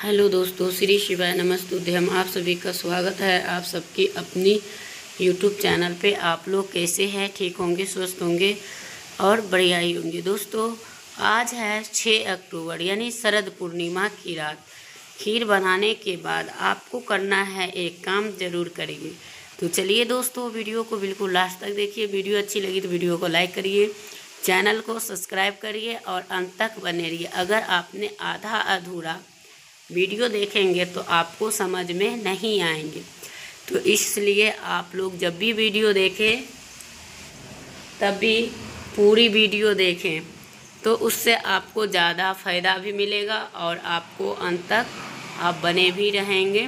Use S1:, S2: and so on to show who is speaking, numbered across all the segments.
S1: Hello दोस्तों, श्री शिवाय नमस्तुभ्यम। आप सभी का स्वागत है आप सबकी अपनी यूट्यूब चैनल पे। आप लोग कैसे हैं? ठीक होंगे, स्वस्थ होंगे और बढ़िया ही होंगे। दोस्तों, आज है 6 अक्टूबर यानी शरद पूर्णिमा की रात। खीर बनाने के बाद आपको करना है एक काम ज़रूर करेंगे। तो चलिए दोस्तों, वीडियो को बिल्कुल लास्ट तक देखिए। वीडियो अच्छी लगी तो वीडियो को लाइक करिए, चैनल को सब्सक्राइब करिए और अंत तक बने रहिए। अगर आपने आधा अधूरा वीडियो देखेंगे तो आपको समझ में नहीं आएंगे, तो इसलिए आप लोग जब भी वीडियो देखें तभी पूरी वीडियो देखें, तो उससे आपको ज़्यादा फ़ायदा भी मिलेगा और आपको अंत तक आप बने भी रहेंगे।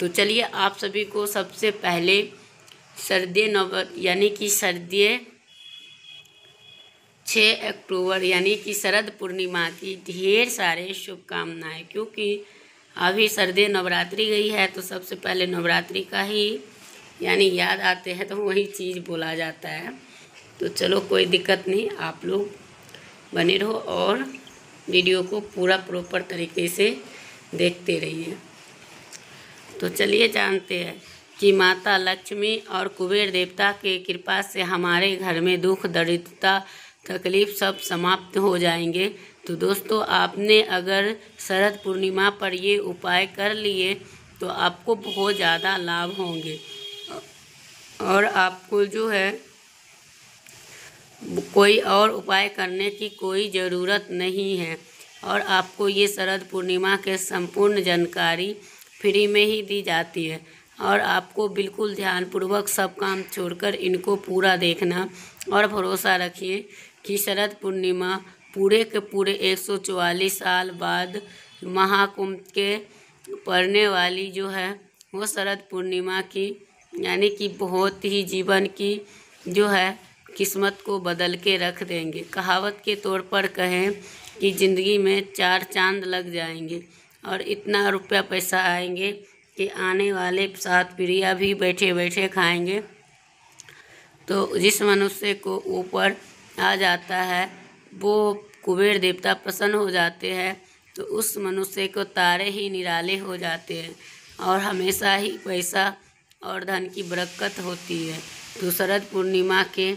S1: तो चलिए, आप सभी को सबसे पहले सर्दी 6 अक्टूबर यानी कि शरद पूर्णिमा की ढेर सारे शुभकामनाएं। क्योंकि अभी सर्दी नवरात्रि गई है तो सबसे पहले नवरात्रि का ही यानी याद आते हैं, तो वही चीज़ बोला जाता है। तो चलो, कोई दिक्कत नहीं, आप लोग बने रहो और वीडियो को पूरा प्रॉपर तरीके से देखते रहिए। तो चलिए जानते हैं कि माता लक्ष्मी और कुबेर देवता के कृपा से हमारे घर में दुख दरिद्रता तकलीफ सब समाप्त हो जाएंगे। तो दोस्तों, आपने अगर शरद पूर्णिमा पर ये उपाय कर लिए तो आपको बहुत ज़्यादा लाभ होंगे और आपको जो है कोई और उपाय करने की कोई ज़रूरत नहीं है। और आपको ये शरद पूर्णिमा के संपूर्ण जानकारी फ्री में ही दी जाती है और आपको बिल्कुल ध्यानपूर्वक सब काम छोड़कर इनको पूरा देखना और भरोसा रखिए कि शरद पूर्णिमा पूरे के पूरे 144 साल बाद महाकुंभ के पड़ने वाली जो है वो शरद पूर्णिमा की यानी कि बहुत ही जीवन की जो है किस्मत को बदल के रख देंगे। कहावत के तौर पर कहें कि ज़िंदगी में 4 चांद लग जाएंगे और इतना रुपया पैसा आएंगे कि आने वाले 7 पीढ़ियाँ भी बैठे बैठे खाएंगे। तो जिस मनुष्य को ऊपर आ जाता है वो कुबेर देवता प्रसन्न हो जाते हैं, तो उस मनुष्य को तारे ही निराले हो जाते हैं और हमेशा ही पैसा और धन की बरकत होती है। तो शरद पूर्णिमा के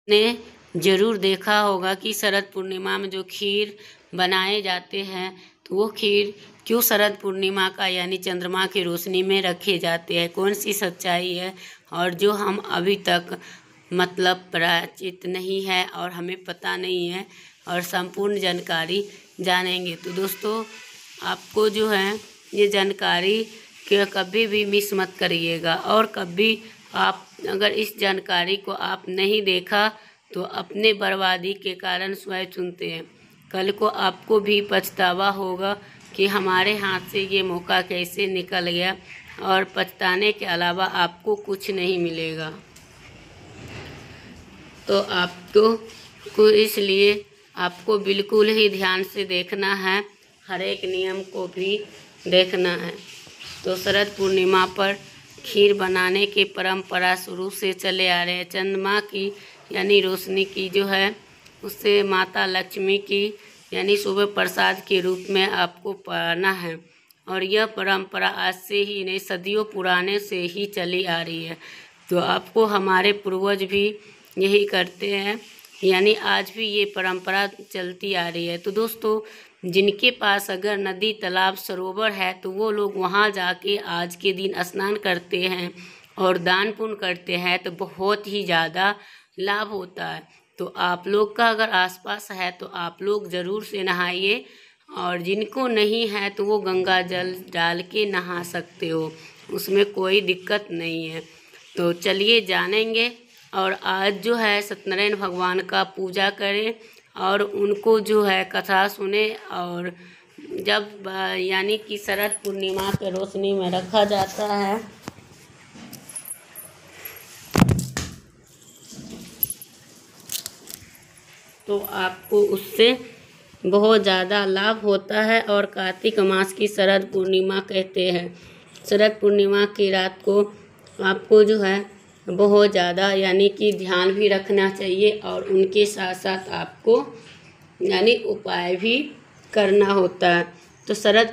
S1: ने ज़रूर देखा होगा कि शरद पूर्णिमा में जो खीर बनाए जाते हैं तो वो खीर क्यों शरद पूर्णिमा का यानी चंद्रमा की रोशनी में रखे जाते हैं, कौन सी सच्चाई है और जो हम अभी तक मतलब परिचित नहीं है और हमें पता नहीं है और संपूर्ण जानकारी जानेंगे। तो दोस्तों, आपको जो है ये जानकारी के कभी भी मिस मत करिएगा और कभी आप अगर इस जानकारी को आप नहीं देखा तो अपने बर्बादी के कारण स्वयं चुनते हैं। कल को आपको भी पछतावा होगा कि हमारे हाथ से ये मौका कैसे निकल गया और पछताने के अलावा आपको कुछ नहीं मिलेगा। तो आपको इसलिए आपको बिल्कुल ही ध्यान से देखना है, हर एक नियम को भी देखना है। तो शरद पूर्णिमा पर खीर बनाने की परंपरा शुरू से चले आ रहे हैं। चंद्रमा की यानी रोशनी की जो है उससे माता लक्ष्मी की यानी सुबह प्रसाद के रूप में आपको पाना है और यह परंपरा आज से ही नहीं सदियों पुराने से ही चली आ रही है। तो आपको हमारे पूर्वज भी यही करते हैं यानी आज भी ये परंपरा चलती आ रही है। तो दोस्तों, जिनके पास अगर नदी तालाब सरोवर है तो वो लोग वहाँ जाके आज के दिन स्नान करते हैं और दान पुण्य करते हैं, तो बहुत ही ज़्यादा लाभ होता है। तो आप लोग का अगर आसपास है तो आप लोग ज़रूर से नहाइए और जिनको नहीं है तो वो गंगा जल डाल के नहा सकते हो, उसमें कोई दिक्कत नहीं है। तो चलिए जानेंगे और आज जो है सत्यनारायण भगवान का पूजा करें और उनको जो है कथा सुने। और जब यानी कि शरद पूर्णिमा के रोशनी में रखा जाता है तो आपको उससे बहुत ज़्यादा लाभ होता है। और कार्तिक मास की शरद पूर्णिमा कहते हैं। शरद पूर्णिमा की रात को आपको जो है बहुत ज़्यादा यानी कि ध्यान भी रखना चाहिए और उनके साथ साथ आपको यानी उपाय भी करना होता है। तो शरद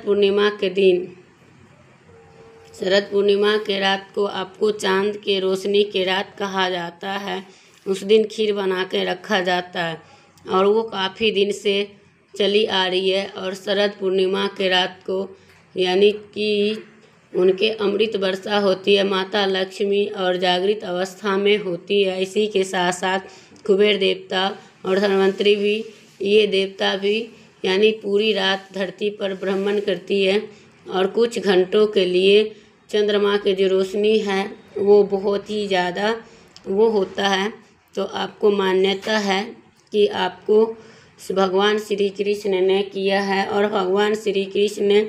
S1: पूर्णिमा के रात को आपको चांद के रोशनी के रात कहा जाता है। उस दिन खीर बना के रखा जाता है और वो काफ़ी दिन से चली आ रही है। और शरद पूर्णिमा के रात को यानी कि उनके अमृत वर्षा होती है, माता लक्ष्मी और जागृत अवस्था में होती है। इसी के साथ साथ कुबेर देवता और धन्वंतरी भी, ये देवता भी यानी पूरी रात धरती पर भ्रमण करती है और कुछ घंटों के लिए चंद्रमा की जो रोशनी है वो बहुत ही ज़्यादा वो होता है। तो आपको मान्यता है कि आपको भगवान श्री कृष्ण ने किया है और भगवान श्री कृष्ण ने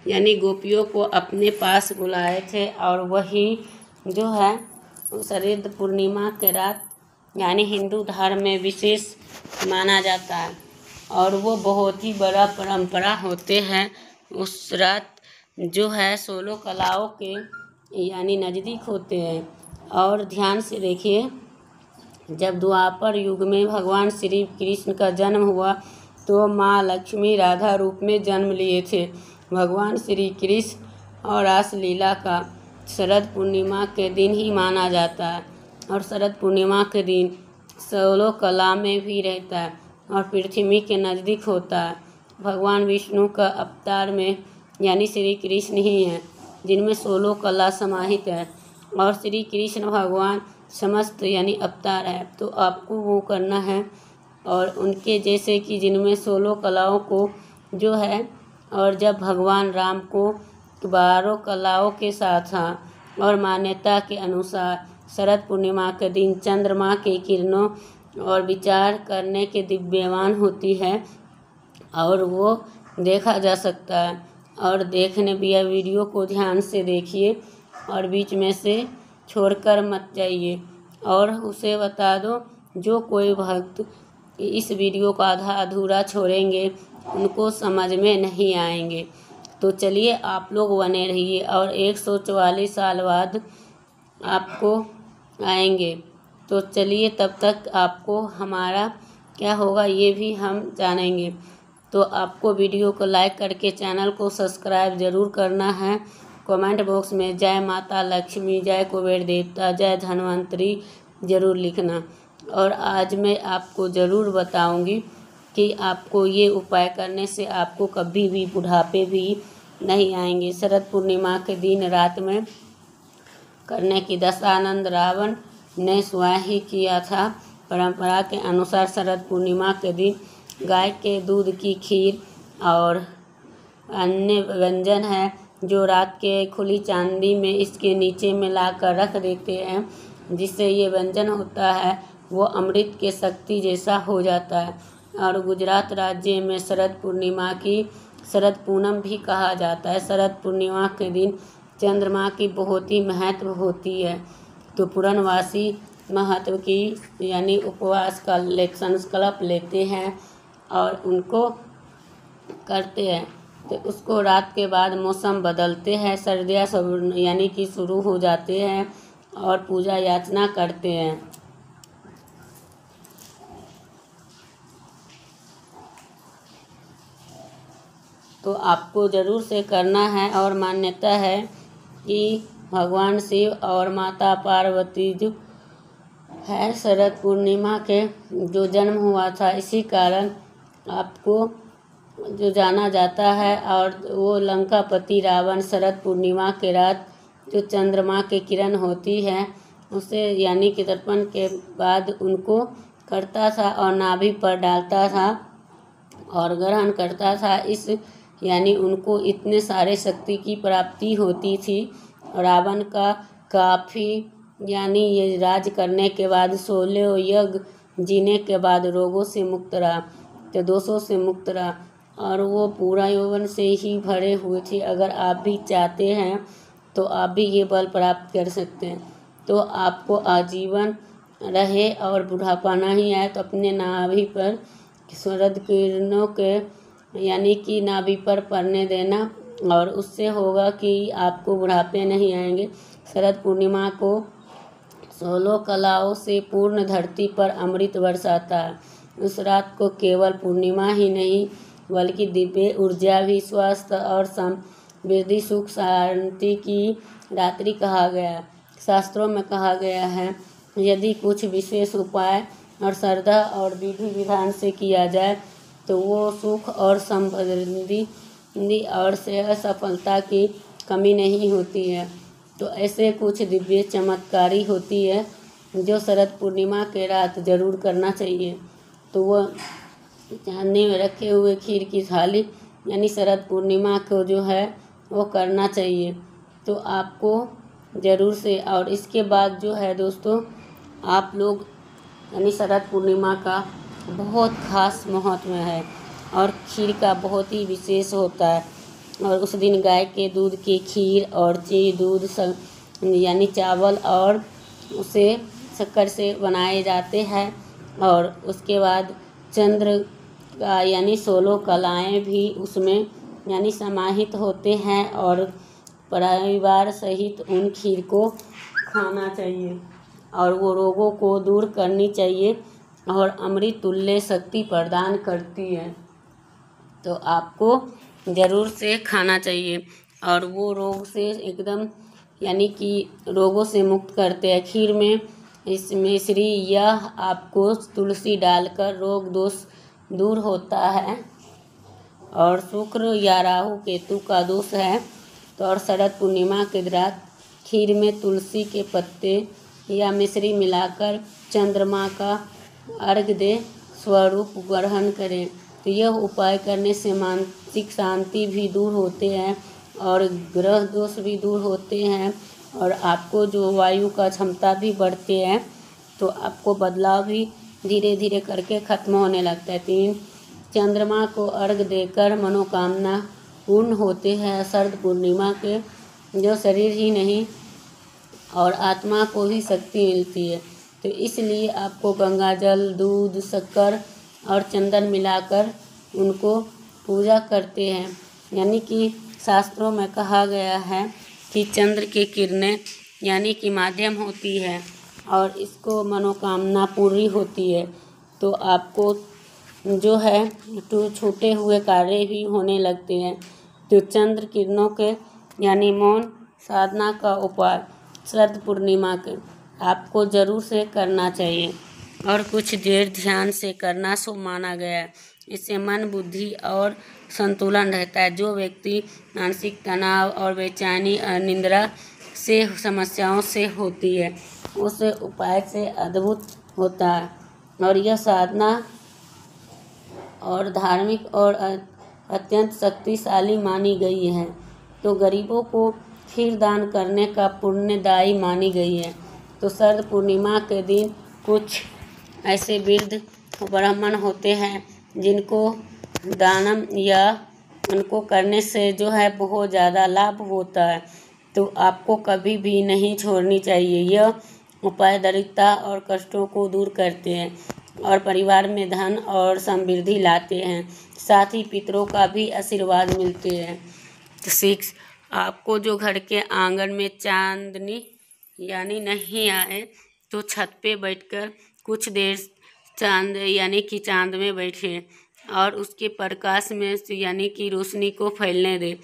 S1: यानी गोपियों को अपने पास बुलाए थे और वही जो है शरद पूर्णिमा के रात यानी हिंदू धर्म में विशेष माना जाता है और वो बहुत ही बड़ा परंपरा होते हैं। उस रात जो है 16 कलाओं के यानी नज़दीक होते हैं। और ध्यान से देखिए, जब द्वापर युग में भगवान श्री कृष्ण का जन्म हुआ तो माँ लक्ष्मी राधा रूप में जन्म लिए थे। भगवान श्री कृष्ण और रास लीला का शरद पूर्णिमा के दिन ही माना जाता है और शरद पूर्णिमा के दिन 16 कला में भी रहता है और पृथ्वी के नज़दीक होता है। भगवान विष्णु का अवतार में यानी श्री कृष्ण ही हैं जिनमें 16 कला समाहित है और श्री कृष्ण भगवान समस्त यानी अवतार है। तो आपको वो करना है और उनके जैसे कि जिनमें 16 कलाओं को जो है, और जब भगवान राम को 12 कलाओं के साथ था और मान्यता के अनुसार शरद पूर्णिमा के दिन चंद्रमा के किरणों और विचार करने के दिव्यमान होती है और वो देखा जा सकता है। और देखने भी यह वीडियो को ध्यान से देखिए और बीच में से छोड़कर मत जाइए और उसे बता दो जो कोई भक्त इस वीडियो को आधा अधूरा छोड़ेंगे उनको समझ में नहीं आएंगे। तो चलिए आप लोग बने रहिए और 144 साल बाद आपको आएंगे। तो चलिए तब तक आपको हमारा क्या होगा ये भी हम जानेंगे। तो आपको वीडियो को लाइक करके चैनल को सब्सक्राइब ज़रूर करना है। कमेंट बॉक्स में जय माता लक्ष्मी, जय कुबेर देवता, जय धन्वंतरी ज़रूर लिखना। और आज मैं आपको ज़रूर बताऊंगी कि आपको ये उपाय करने से आपको कभी भी बुढ़ापे भी नहीं आएंगे। शरद पूर्णिमा के दिन रात में करने की दशानंद रावण ने स्वयं ही किया था। परंपरा के अनुसार शरद पूर्णिमा के दिन गाय के दूध की खीर और अन्य व्यंजन है जो रात के खुली चांदी में इसके नीचे में लाकर रख देते हैं, जिससे ये व्यंजन होता है वो अमृत के शक्ति जैसा हो जाता है। और गुजरात राज्य में शरद पूर्णिमा की शरद पूनम भी कहा जाता है। शरद पूर्णिमा के दिन चंद्रमा की बहुत ही महत्व होती है। तो पूर्णवासी महत्व की यानी उपवास का संकल्प लेते हैं और उनको करते हैं। तो उसको रात के बाद मौसम बदलते हैं, सर्दियाँ सब यानी कि शुरू हो जाते हैं और पूजा याचना करते हैं। तो आपको ज़रूर से करना है। और मान्यता है कि भगवान शिव और माता पार्वती जो है शरद पूर्णिमा के जो जन्म हुआ था, इसी कारण आपको जो जाना जाता है। और वो लंकापति रावण शरद पूर्णिमा के रात जो चंद्रमा के किरण होती है उसे यानी कि दर्पण के बाद उनको करता था और नाभि पर डालता था और ग्रहण करता था। इस यानी उनको इतने सारे शक्ति की प्राप्ति होती थी। रावण का काफ़ी यानी ये राज करने के बाद 16 यज्ञ जीने के बाद रोगों से मुक्त रहा, तो दोषों से मुक्त रहा और वो पूरा यौवन से ही भरे हुए थे। अगर आप भी चाहते हैं तो आप भी ये बल प्राप्त कर सकते हैं। तो आपको आजीवन रहे और बुढ़ापा नहीं आए तो अपने नाभि पर शरद किरणों के यानी कि नाभि पर पड़ने देना और उससे होगा कि आपको बुढ़ापे नहीं आएंगे। शरद पूर्णिमा को 16 कलाओं से पूर्ण धरती पर अमृत बरसाता है। उस रात को केवल पूर्णिमा ही नहीं बल्कि दिव्य ऊर्जा भी स्वास्थ्य और समृद्धि सुख शांति की रात्रि कहा गया। शास्त्रों में कहा गया है, यदि कुछ विशेष उपाय और श्रद्धा और विधि विधान से किया जाए तो वो सुख और समृद्धि और सेहत सफलता की कमी नहीं होती है। तो ऐसे कुछ दिव्य चमत्कारी होती है जो शरद पूर्णिमा के रात जरूर करना चाहिए। तो वह चांदनी में रखे हुए खीर की थाली यानी शरद पूर्णिमा को जो है वो करना चाहिए। तो आपको ज़रूर से, और इसके बाद जो है दोस्तों, आप लोग यानी शरद पूर्णिमा का बहुत खास महत्व है और खीर का बहुत ही विशेष होता है। और उस दिन गाय के दूध की खीर और दूध यानी चावल और उसे शक्कर से बनाए जाते हैं। और उसके बाद चंद्र का यानी 16 कलाएँ भी उसमें यानी समाहित होते हैं और परिवार सहित उन खीर को खाना चाहिए और वो रोगों को दूर करनी चाहिए और अमृत तुल्य शक्ति प्रदान करती है। तो आपको ज़रूर से खाना चाहिए और वो रोग से एकदम यानी कि रोगों से मुक्त करते हैं। खीर में इसमें श्री यह आपको तुलसी डालकर रोग दोष दूर होता है और शुक्र या राहु केतु का दोष है। तो और शरद पूर्णिमा के रात खीर में तुलसी के पत्ते या मिश्री मिलाकर चंद्रमा का अर्घ्य दे स्वरूप ग्रहण करें। तो यह उपाय करने से मानसिक शांति भी दूर होते हैं और ग्रह दोष भी दूर होते हैं और आपको जो वायु का क्षमता भी बढ़ते हैं। तो आपको बदलाव भी धीरे धीरे करके खत्म होने लगता है। 3 चंद्रमा को अर्घ्य देकर मनोकामना पूर्ण होते हैं। शरद पूर्णिमा के जो शरीर ही नहीं और आत्मा को भी शक्ति मिलती है। तो इसलिए आपको गंगा जल, दूध, शक्कर और चंदन मिलाकर उनको पूजा करते हैं। यानी कि शास्त्रों में कहा गया है कि चंद्र की किरणें यानी कि माध्यम होती है और इसको मनोकामना पूरी होती है। तो आपको जो है तो छूटे हुए कार्य भी होने लगते हैं। तो चंद्र किरणों के यानी मौन साधना का उपाय शरद पूर्णिमा के आपको ज़रूर से करना चाहिए और कुछ देर ध्यान से करना शुभ माना गया है। इससे मन, बुद्धि और संतुलन रहता है। जो व्यक्ति मानसिक तनाव और बेचैनी और निद्रा से समस्याओं से होती है उस उपाय से अद्भुत होता है और यह साधना और धार्मिक और अत्यंत शक्तिशाली मानी गई है। तो गरीबों को खीर दान करने का पुण्यदायी मानी गई है। तो शरद पूर्णिमा के दिन कुछ ऐसे वृद्ध ब्राह्मण होते हैं जिनको दानम या उनको करने से जो है बहुत ज़्यादा लाभ होता है। तो आपको कभी भी नहीं छोड़नी चाहिए। यह उपाय दरिद्रता और कष्टों को दूर करते हैं और परिवार में धन और समृद्धि लाते हैं। साथ ही पितरों का भी आशीर्वाद मिलते हैं। तो 6 आपको जो घर के आंगन में चांदनी यानी नहीं आए तो छत पे बैठकर कुछ देर चांद यानी कि चांद में बैठे और उसके प्रकाश में यानी कि रोशनी को फैलने दे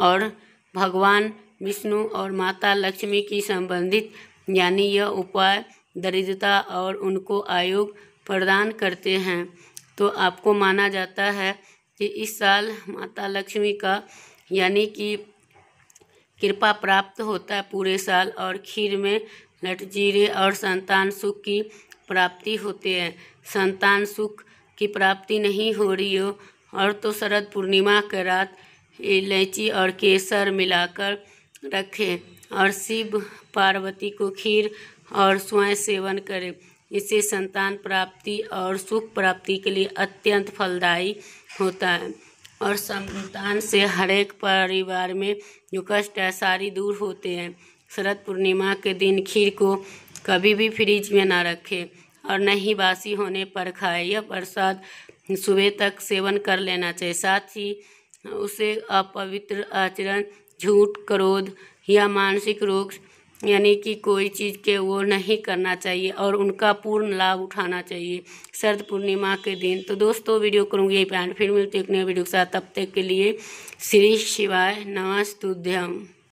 S1: और भगवान विष्णु और माता लक्ष्मी की संबंधित यानी यह उपाय दरिद्रता और उनको आयोग प्रदान करते हैं। तो आपको माना जाता है कि इस साल माता लक्ष्मी का यानी कि कृपा प्राप्त होता है पूरे साल और खीर में लटजीरे और संतान सुख की प्राप्ति होती है। संतान सुख की प्राप्ति नहीं हो रही हो और तो शरद पूर्णिमा के रात इलायची और केसर मिलाकर रखें और शिव पार्वती को खीर और स्वयं सेवन करें। इससे संतान प्राप्ति और सुख प्राप्ति के लिए अत्यंत फलदायी होता है और संतान से हरेक परिवार में जो कष्ट है सारी दूर होते हैं। शरद पूर्णिमा के दिन खीर को कभी भी फ्रिज में ना रखें और न ही बासी होने पर खाएं। यह प्रसाद सुबह तक सेवन कर लेना चाहिए। साथ ही उसे अपवित्र आचरण, झूठ, क्रोध या मानसिक रोग यानी कि कोई चीज़ के वो नहीं करना चाहिए और उनका पूर्ण लाभ उठाना चाहिए शरद पूर्णिमा के दिन। तो दोस्तों वीडियो करूँगी यही पे, फिर मिलती है एक नए वीडियो के साथ। तब तक के लिए श्री शिवाय नमस्तुभ्यम।